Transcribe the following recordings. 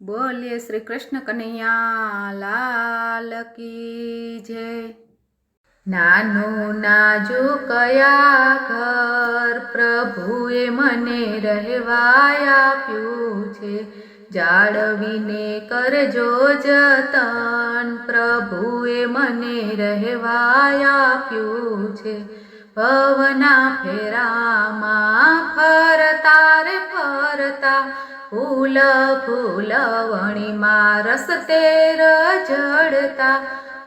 બોલીએ શ્રી કૃષ્ણ કનૈયા લાલ કી જય। નાનું નાજુકયા ઘર પ્રભુએ મને રહેવા આપ્યું છે। જાળવીને કરજો જતન પ્રભુએ મને રહેવા આપ્યું છે। ભવના ફેરામાં ફરતા રે ફરતા ફૂલ ફૂલવણીમાં રસ્તે રઝળતા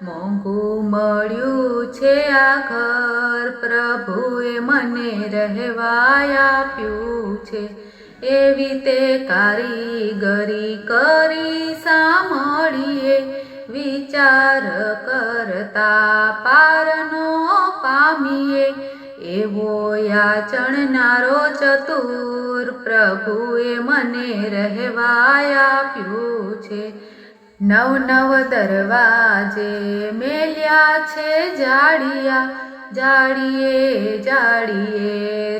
મોંઘું મળ્યું છે આ ઘર પ્રભુએ મને રહેવા આપ્યું છે। એવી તે કારીગરી કરી સાંભળીએ વિચાર કરતા પારનો પામીએ એવો યાચણનારો ચતુર પ્રભુએ મને રહેવા આપ્યું છે। નવ નવ દરવાજે મેલ્યા છે જાળિયા જાળીએ જાળીએ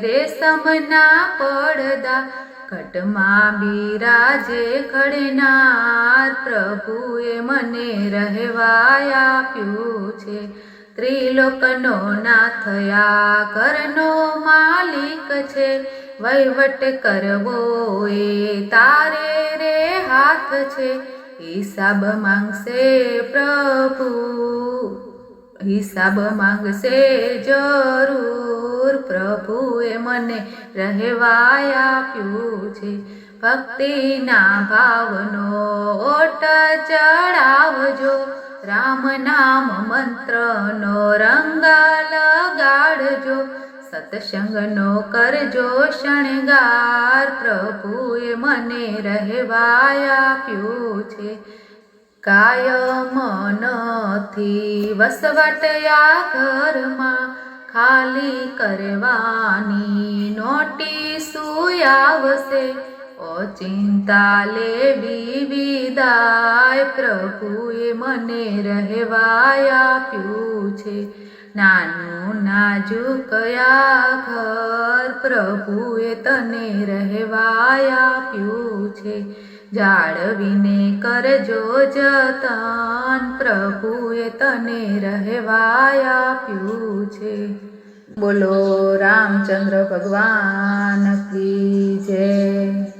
રેશમના પડદા ઘટમાં બિરાજે ખડનાર પ્રભુએ મને રહેવા આપ્યું છે। ત્રિલોકનો નાથ આ ઘરનો માલિક છે। વહીવટ કરવો એ તારે રે હાથ છે। હિસાબ માંગશે પ્રભુ હિસાબ માંગશે જરૂર પ્રભુએ મને રહેવા આપ્યું છે। ભક્તિના ભાવનો ઓટ ચડાવજો રામ નામ મંત્રનો રંગ લગાડજો સત્સંગનો કરજો શણગાર પ્રભુએ મને રહેવા આપ્યું છે। કાયમ નથી વસવટ આ ઘરમાં ખાલી કરવાની નોટિસું આવશે ઓચિંતા લેવી વિદાય પ્રભુએ મને રહેવા આપ્યું છે। નાનું નાજુકયા ઘર પ્રભુએ તને રહેવા આપ્યું છે। જાળવીને કરજો જતન પ્રભુએ તને રહેવા આપ્યું છે। બોલો રામચંદ્ર ભગવાન કી જય।